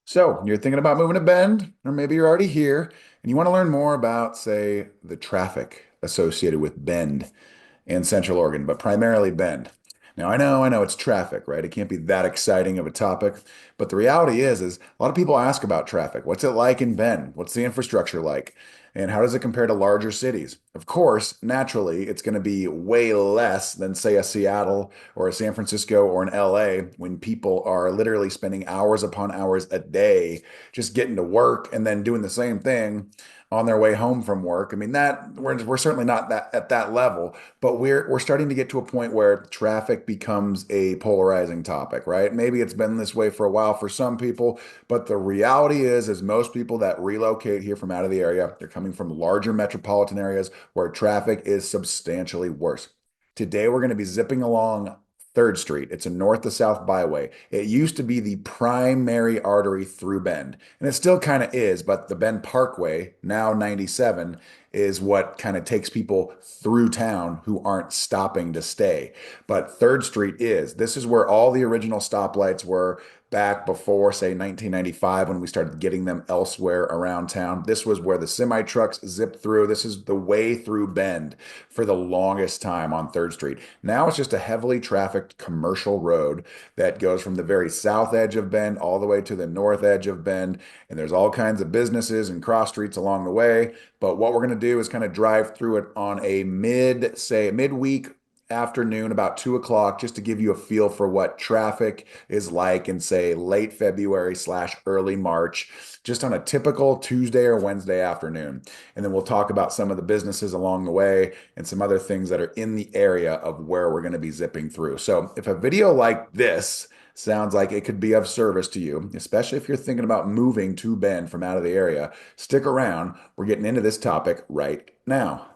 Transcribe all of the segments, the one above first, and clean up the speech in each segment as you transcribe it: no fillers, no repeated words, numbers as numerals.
So you're thinking about moving to Bend, or maybe you're already here and you want to learn more about, say, the traffic associated with Bend in Central Oregon, but primarily Bend. Now, I know it's traffic, right? It can't be that exciting of a topic, but the reality is a lot of people ask about traffic. What's it like in Bend? What's the infrastructure like? And how does it compare to larger cities? Of course, naturally, it's going to be way less than, say, a Seattle or a San Francisco or an LA when people are literally spending hours upon hours a day just getting to work and then doing the same thing on their way home from work. I mean, that we're certainly not that at that level, but we're starting to get to a point where traffic becomes a polarizing topic, right? Maybe it's been this way for a while for some people, but the reality is most people that relocate here from out of the area, they're coming from larger metropolitan areas where traffic is substantially worse. Today, we're going to be zipping along 3rd Street. It's a north to south byway. It used to be the primary artery through Bend, and it still kind of is, but the Bend Parkway, now 97, is what kind of takes people through town who aren't stopping to stay. But 3rd Street is. This is where all the original stoplights were back before, say, 1995 when we started getting them elsewhere around town. This was where the semi trucks zipped through. This is the way through Bend for the longest time on 3rd Street. Now it's just a heavily trafficked commercial road that goes from the very south edge of Bend all the way to the north edge of Bend. And there's all kinds of businesses and cross streets along the way. But what we're going to do is kind of drive through it on a midweek afternoon, about 2 o'clock, just to give you a feel for what traffic is like in, say, late February/early March, just on a typical Tuesday or Wednesday afternoon. And then we'll talk about some of the businesses along the way and some other things that are in the area of where we're going to be zipping through. So if a video like this sounds like it could be of service to you, especially if you're thinking about moving to Bend from out of the area, stick around. We're getting into this topic right now.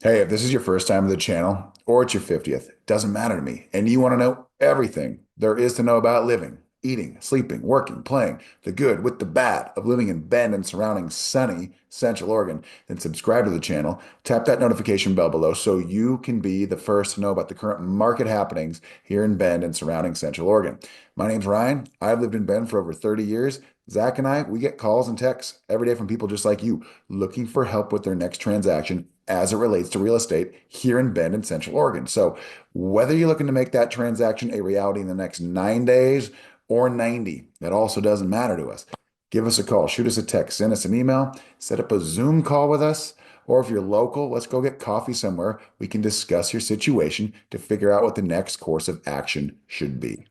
Hey, if this is your first time to the channel or it's your 50th, it doesn't matter to me, and you want to know everything there is to know about living, eating, sleeping, working, playing, the good with the bad of living in Bend and surrounding sunny Central Oregon, then subscribe to the channel, tap that notification bell below so you can be the first to know about the current market happenings here in Bend and surrounding Central Oregon. My name's Ryan. I've lived in Bend for over 30 years. Zach and I, we get calls and texts every day from people just like you looking for help with their next transaction as it relates to real estate here in Bend and Central Oregon. So whether you're looking to make that transaction a reality in the next 9 days or 90, that also doesn't matter to us. Give us a call, shoot us a text, send us an email, set up a Zoom call with us. Or if you're local, let's go get coffee somewhere. We can discuss your situation to figure out what the next course of action should be.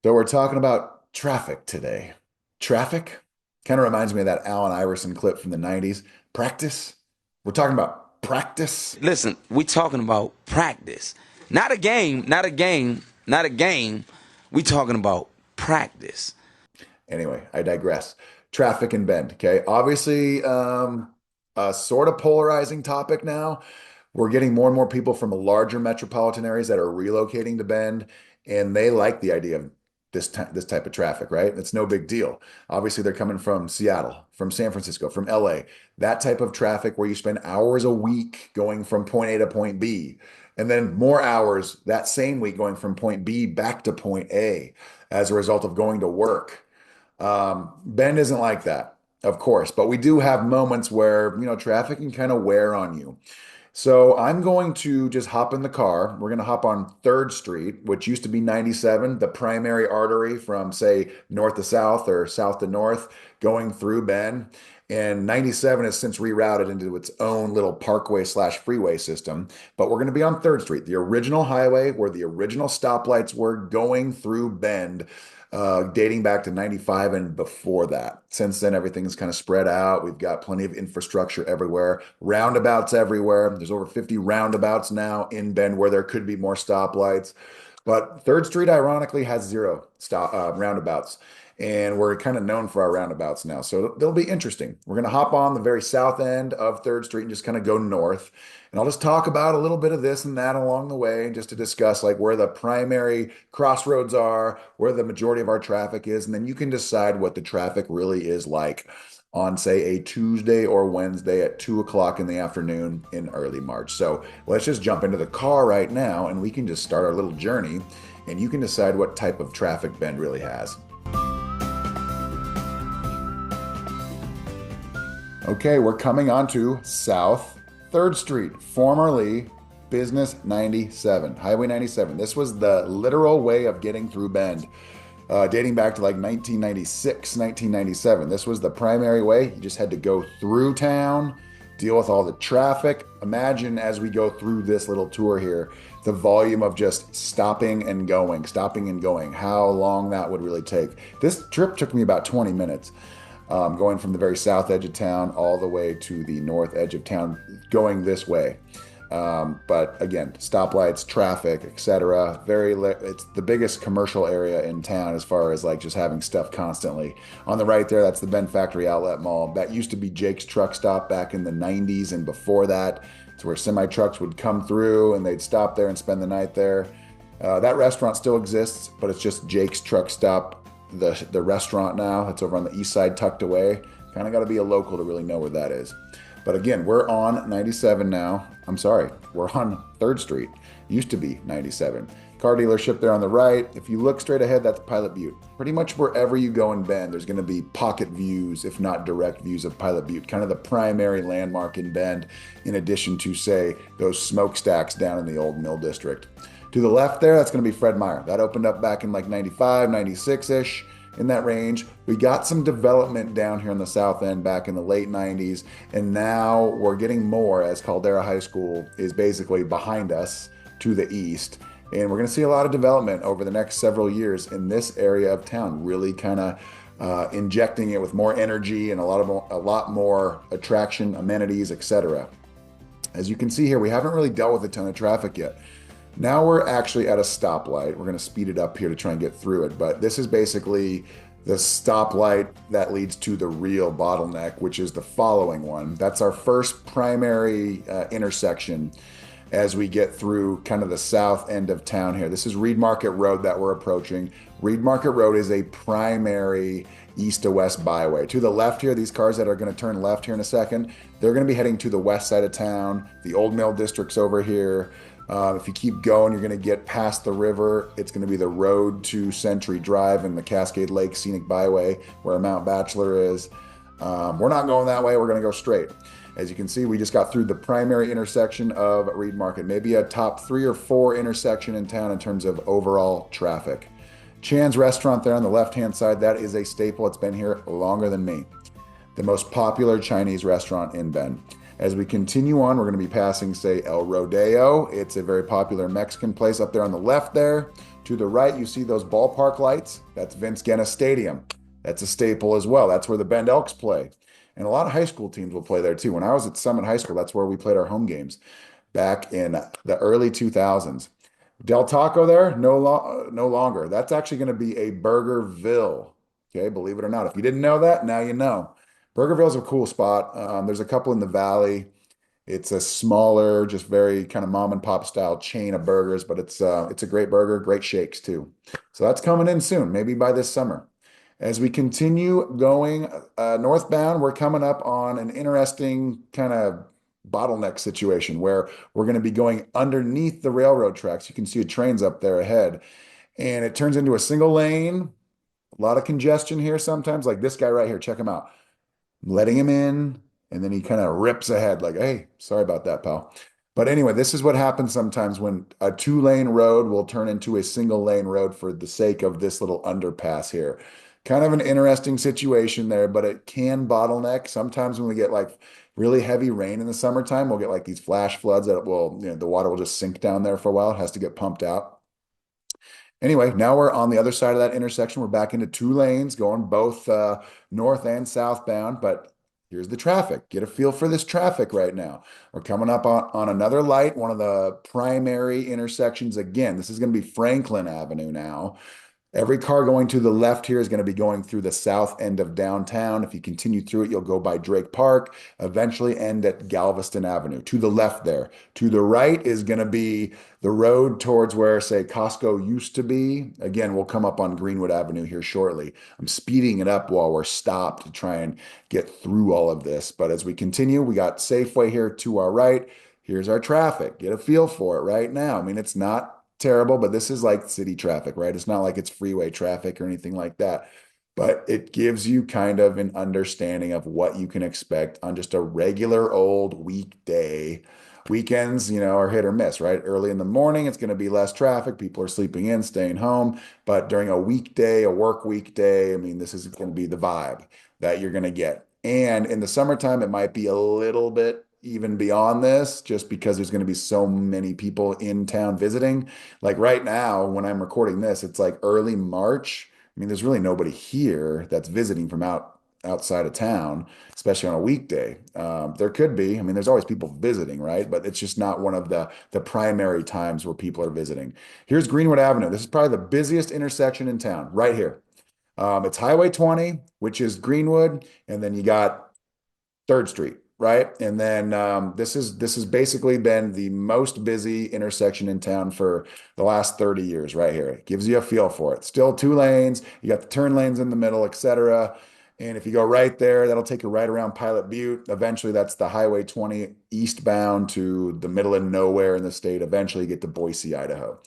So we're talking about traffic today. Traffic kind of reminds me of that Allen Iverson clip from the 90s. Practice. We're talking about practice. Listen, we talking about practice. Not a game, not a game, not a game. We talking about practice. Anyway, I digress. Traffic and Bend. Okay. Obviously, a sort of polarizing topic now. We're getting more and more people from larger metropolitan areas that are relocating to Bend, and they like the idea of this type of traffic, right? It's no big deal. Obviously, they're coming from Seattle, from San Francisco, from LA. That type of traffic where you spend hours a week going from point A to point B, and then more hours that same week going from point B back to point A as a result of going to work. Bend isn't like that, of course, but we do have moments where, traffic can kind of wear on you. So I'm going to just hop in the car. We're going to hop on 3rd Street, which used to be 97, the primary artery from, say, north to south or south to north, going through Bend. And 97 has since rerouted into its own little parkway/freeway system. But we're going to be on 3rd Street, the original highway where the original stoplights were going through Bend, dating back to 95 and before that. Since then, everything's kind of spread out. We've got plenty of infrastructure everywhere, roundabouts everywhere. There's over 50 roundabouts now in Bend where there could be more stoplights. But 3rd Street, ironically, has zero roundabouts. And we're kind of known for our roundabouts now. So they'll be interesting. We're going to hop on the very south end of 3rd Street and just kind of go north. And I'll just talk about a little bit of this and that along the way, just to discuss like where the primary crossroads are, where the majority of our traffic is. And then you can decide what the traffic really is like on, say, a Tuesday or Wednesday at 2 o'clock in the afternoon in early March. So let's just jump into the car right now and we can just start our little journey and you can decide what type of traffic Bend really has. Okay, we're coming onto South 3rd Street, formerly Business 97, Highway 97. This was the literal way of getting through Bend, dating back to like 1996, 1997. This was the primary way. You just had to go through town, deal with all the traffic. Imagine as we go through this little tour here, the volume of just stopping and going, how long that would really take. This trip took me about 20 minutes. Going from the very south edge of town all the way to the north edge of town, going this way. But again, stoplights, traffic, etc. It's the biggest commercial area in town as far as like just having stuff constantly. On the right there, that's the Bend Factory Outlet Mall. That used to be Jake's Truck Stop back in the 90s, and before that, it's where semi trucks would come through and they'd stop there and spend the night there. That restaurant still exists, but it's just Jake's Truck Stop. The restaurant now, it's over on the east side tucked away. Kind of got to be a local to really know where that is. But again, we're on 97 now. I'm sorry, we're on 3rd Street. Used to be 97. Car dealership there on the right. If you look straight ahead, that's Pilot Butte. Pretty much wherever you go in Bend, there's going to be pocket views, if not direct views of Pilot Butte, kind of the primary landmark in Bend, in addition to, say, those smokestacks down in the old Mill District. To the left there, that's going to be Fred Meyer. That opened up back in like 95, 96-ish, in that range. We got some development down here in the south end back in the late 90s, and now we're getting more as Caldera High School is basically behind us to the east. And we're going to see a lot of development over the next several years in this area of town, really kind of injecting it with more energy and a lot more attraction, amenities, etc. As you can see here, we haven't really dealt with a ton of traffic yet. Now we're actually at a stoplight. We're going to speed it up here to try and get through it. But this is basically the stoplight that leads to the real bottleneck, which is the following one. That's our first primary intersection as we get through kind of the south end of town here. This is Reed Market Road that we're approaching. Reed Market Road is a primary east to west byway. To the left here, these cars that are going to turn left here in a second, they're going to be heading to the west side of town. The Old Mill District's over here. If you keep going, you're going to get past the river. It's going to be the road to Century Drive and the Cascade Lake Scenic Byway where Mount Bachelor is. We're not going that way. We're going to go straight. As you can see, we just got through the primary intersection of Reed Market, maybe a top 3 or 4 intersection in town in terms of overall traffic. Chan's Restaurant there on the left-hand side, that is a staple. It's been here longer than me. The most popular Chinese restaurant in Bend. As we continue on, we're going to be passing, say, El Rodeo. It's a very popular Mexican place up there on the left there. To the right, you see those ballpark lights. That's Vince Guenna Stadium. That's a staple as well. That's where the Bend Elks play. And a lot of high school teams will play there too. When I was at Summit High School, that's where we played our home games back in the early 2000s. Del Taco there, no longer. That's actually going to be a Burgerville. Okay, believe it or not. If you didn't know that, now you know. Burgerville's a cool spot. There's a couple in the valley. It's a smaller, just very kind of mom and pop style chain of burgers, but it's a great burger, great shakes too. So that's coming in soon, maybe by this summer. As we continue going northbound, we're coming up on an interesting kind of bottleneck situation where we're going to be going underneath the railroad tracks. You can see trains up there ahead, and it turns into a single lane. A lot of congestion here sometimes, like this guy right here. Check him out. Letting him in, and then he kind of rips ahead like, hey, sorry about that, pal. But anyway, this is what happens sometimes when a 2-lane road will turn into a single lane road for the sake of this little underpass here. Kind of an interesting situation there, but it can bottleneck. Sometimes when we get like really heavy rain in the summertime, we'll get like these flash floods that will, the water will just sink down there for a while. It has to get pumped out. Anyway, now we're on the other side of that intersection. We're back into 2 lanes going both north and southbound, but here's the traffic. Get a feel for this traffic right now. We're coming up on another light, one of the primary intersections again. This is going to be Franklin Avenue now. Every car going to the left here is going to be going through the south end of downtown. If you continue through it, you'll go by Drake Park, eventually end at Galveston Avenue. To the left there. To the right is going to be the road towards where, say, Costco used to be. Again, we'll come up on Greenwood Avenue here shortly. I'm speeding it up while we're stopped to try and get through all of this. But as we continue, we got Safeway here to our right. Here's our traffic. Get a feel for it right now. I mean, it's not terrible, but this is like city traffic, right? It's not like it's freeway traffic or anything like that. But it gives you kind of an understanding of what you can expect on just a regular old weekday. Weekends, are hit or miss, right? Early in the morning, it's going to be less traffic. People are sleeping in, staying home. But during a weekday, a work weekday, I mean, this is going to be the vibe that you're going to get. And in the summertime, it might be a little bit even beyond this, just because there's going to be so many people in town visiting. Like right now, when I'm recording this, it's like early March. I mean, there's really nobody here that's visiting from outside of town, especially on a weekday. There could be. I mean, there's always people visiting, right? But it's just not one of the primary times where people are visiting. Here's Greenwood Avenue. This is probably the busiest intersection in town, right here. It's Highway 20, which is Greenwood, and then you got Third Street, right? And then this has basically been the most busy intersection in town for the last 30 years, right here. It gives you a feel for it. Still two lanes, you got the turn lanes in the middle, etc. And if you go right there, that'll take you right around Pilot Butte. Eventually, that's the Highway 20 eastbound to the middle of nowhere in the state. Eventually, you get to Boise, Idaho.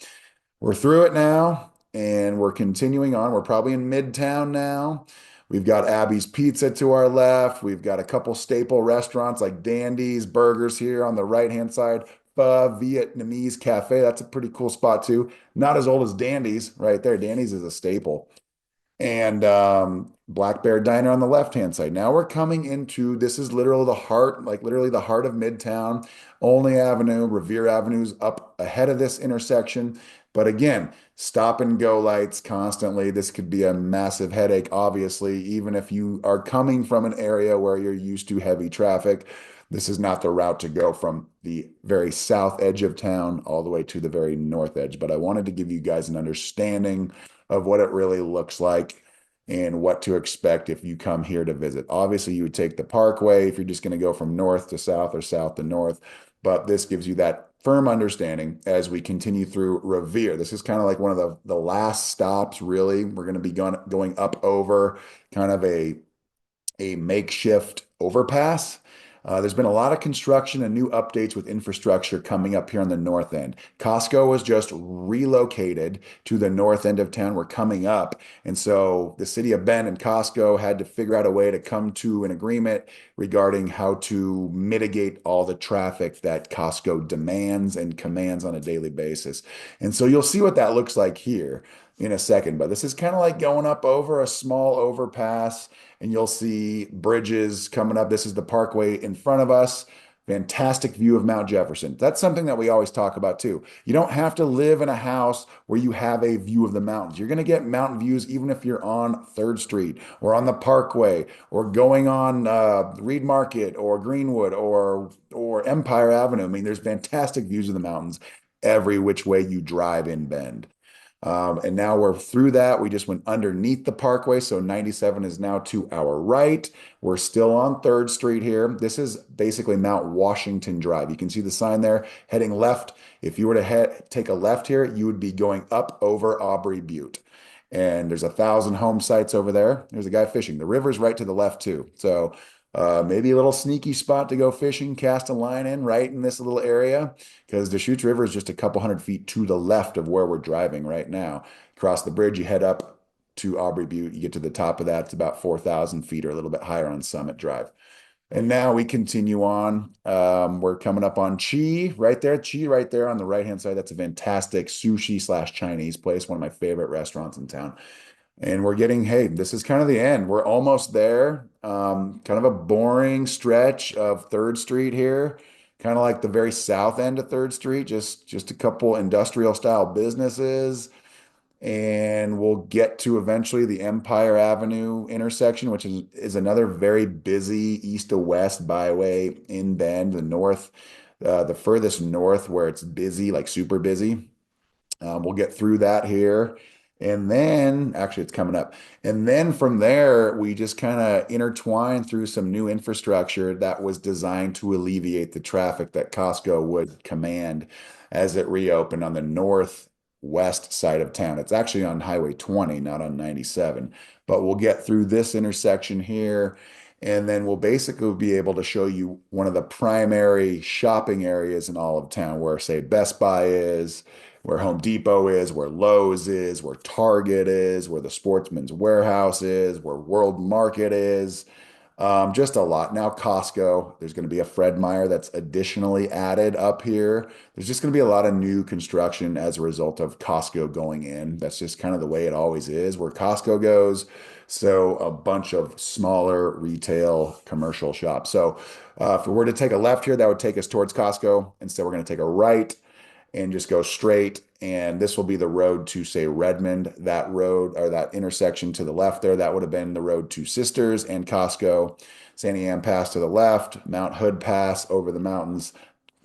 We're through it now, and we're continuing on. We're probably in Midtown now. We've got Abby's Pizza to our left. We've got a couple staple restaurants like Dandy's Burgers here on the right-hand side. Pho Vietnamese Cafe. That's a pretty cool spot too. Not as old as Dandy's right there. Dandy's is a staple. And Black Bear Diner on the left-hand side. Now we're coming into, this is literally the heart, like literally the heart of Midtown. Olney Avenue, Revere Avenue's up ahead of this intersection. But again, stop and go lights constantly. This could be a massive headache, obviously, even if you are coming from an area where you're used to heavy traffic. This is not the route to go from the very south edge of town all the way to the very north edge. But I wanted to give you guys an understanding of what it really looks like and what to expect if you come here to visit. Obviously, you would take the Parkway if you're just going to go from north to south or south to north, but this gives you that firm understanding as we continue through Revere. This is kind of like one of the last stops, really. We're going to be going up over kind of a makeshift overpass. There's been a lot of construction and new updates with infrastructure coming up here on the north end. Costco was just relocated to the north end of town. We're coming up. And so the city of Bend and Costco had to figure out a way to come to an agreement regarding how to mitigate all the traffic that Costco demands and commands on a daily basis. And so you'll see what that looks like here in a second. But this is kind of like going up over a small overpass, and you'll see bridges coming up. This is the Parkway in front of us. Fantastic view of Mount Jefferson. That's something that we always talk about too. You don't have to live in a house where you have a view of the mountains. You're going to get mountain views even if you're on Third Street or on the Parkway or going on Reed Market or Greenwood or Empire Avenue. I mean, there's fantastic views of the mountains every which way you drive in Bend. And now we're through that. We just went underneath the Parkway. So 97 is now to our right. We're still on 3rd Street here. This is basically Mount Washington Drive. You can see the sign there heading left. If you were to take a left here, you would be going up over Aubrey Butte. And there's 1,000 home sites over there. There's a guy fishing. The river's right to the left too. So maybe a little sneaky spot to go fishing, cast a line in right in this little area, because Deschutes River is just a couple hundred feet to the left of where we're driving right now. Cross the bridge, you head up to Aubrey Butte, you get to the top of that. It's about 4,000 feet or a little bit higher on Summit Drive. And now we continue on. We're coming up on Chi right there. Chi right there on the right-hand side. That's a fantastic sushi slash Chinese place, one of my favorite restaurants in town. And we're getting, hey, this is kind of the end. We're almost there. Kind of a boring stretch of Third Street here, kind of like the very south end of Third Street, just a couple industrial style businesses. And we'll get to eventually the Empire Avenue intersection, which is another very busy east to west byway in Bend, the north, the furthest north where it's busy, like super busy. We'll get through that here. And then, actually, it's coming up. And then from there, we just kind of intertwine through some new infrastructure that was designed to alleviate the traffic that Costco would command as it reopened on the northwest side of town. It's actually on Highway 20, not on 97. But we'll get through this intersection here, and then we'll basically be able to show you one of the primary shopping areas in all of town where, say, Best Buy is, where Home Depot is, where Lowe's is, where Target is, where the Sportsman's Warehouse is, where World Market is. Just a lot. Now Costco, there's going to be a Fred Meyer that's additionally added up here. There's just going to be a lot of new construction as a result of Costco going in. That's just kind of the way it always is, where Costco goes. So a bunch of smaller retail commercial shops. So if we were to take a left here, that would take us towards Costco. Instead, we're going to take a right and just go straight. And this will be the road to, say, Redmond. That road or that intersection to the left there, that would have been the road to Sisters and Costco. Sandy Ann Pass to the left, Mount Hood Pass over the mountains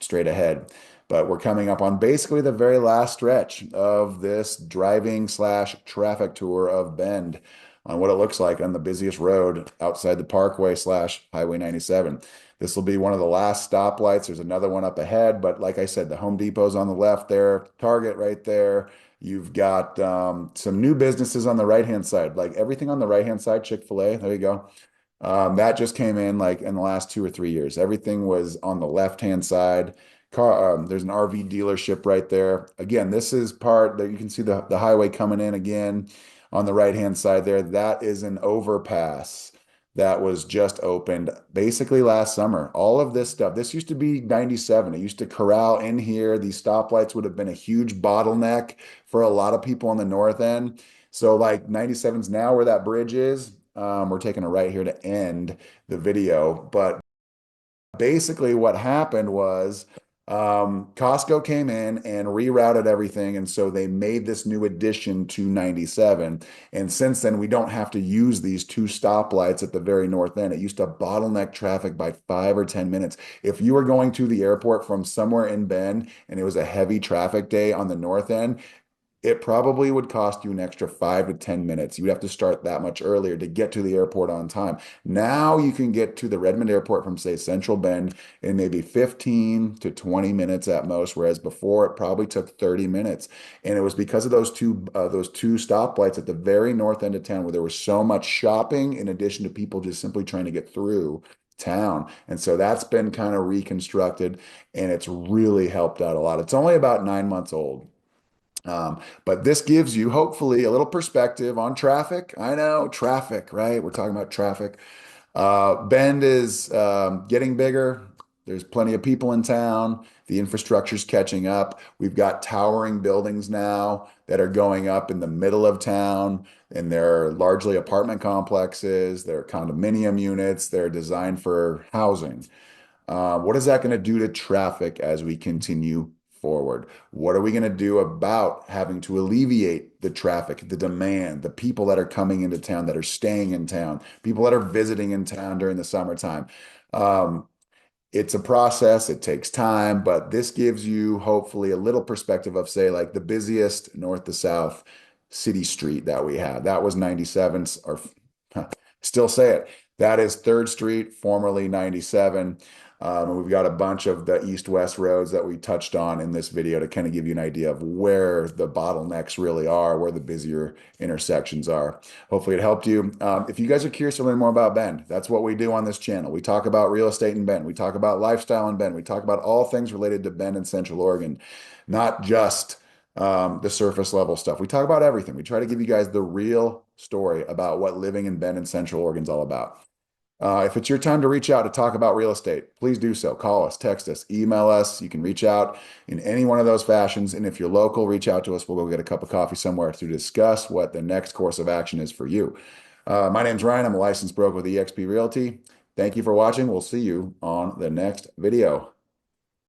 straight ahead. But we're coming up on basically the very last stretch of this driving slash traffic tour of Bend on what it looks like on the busiest road outside the Parkway slash Highway 97. This will be one of the last stoplights. There's another one up ahead, but like I said, the Home Depot's on the left there, Target right there. You've got some new businesses on the right-hand side, like everything on the right-hand side, Chick-fil-A, there you go. That just came in like in the last 2 or 3 years. Everything was on the left-hand side. There's an RV dealership right there. Again, this is part that you can see the highway coming in again on the right-hand side there. That is an overpass that was just opened basically last summer. All of this stuff, this used to be 97. It used to corral in here. These stoplights would have been a huge bottleneck for a lot of people on the north end. So like 97's now where that bridge is. We're taking a right here to end the video, but basically what happened was Costco came in and rerouted everything. And so they made this new addition to 97. And since then, we don't have to use these two stoplights at the very north end. It used to bottleneck traffic by 5 or 10 minutes. If you were going to the airport from somewhere in Bend and it was a heavy traffic day on the north end, it probably would cost you an extra 5 to 10 minutes. You would have to start that much earlier to get to the airport on time. Now you can get to the Redmond Airport from, say, Central Bend in maybe 15 to 20 minutes at most, whereas before it probably took 30 minutes. And it was because of those two stoplights at the very north end of town where there was so much shopping in addition to people just simply trying to get through town. And so that's been kind of reconstructed and it's really helped out a lot. It's only about 9 months old. But this gives you hopefully a little perspective on traffic. I know traffic, right? We're talking about traffic. Bend is getting bigger. There's plenty of people in town. The infrastructure's catching up. We've got towering buildings now that are going up in the middle of town, and they're largely apartment complexes. They're condominium units. They're designed for housing. What is that going to do to traffic as we continue forward? What are we going to do about having to alleviate the traffic, the demand, the people that are coming into town, that are staying in town, people that are visiting in town during the summertime? Um, it's a process, it takes time, but this gives you hopefully a little perspective of, say, like the busiest north to south city street that we have. That was 97, or still say it. That is 3rd Street, formerly 97. And we've got a bunch of the east-west roads that we touched on in this video to kind of give you an idea of where the bottlenecks really are, where the busier intersections are. Hopefully it helped you. If you guys are curious to learn more about Bend, that's what we do on this channel. We talk about real estate in Bend. We talk about lifestyle in Bend. We talk about all things related to Bend and Central Oregon, not just the surface level stuff. We talk about everything. We try to give you guys the real story about what living in Bend and Central Oregon is all about. If it's your time to reach out to talk about real estate, please do so. Call us, text us, email us. You can reach out in any one of those fashions. And if you're local, reach out to us. We'll go get a cup of coffee somewhere to discuss what the next course of action is for you. My name's Ryan. I'm a licensed broker with eXp Realty. Thank you for watching. We'll see you on the next video.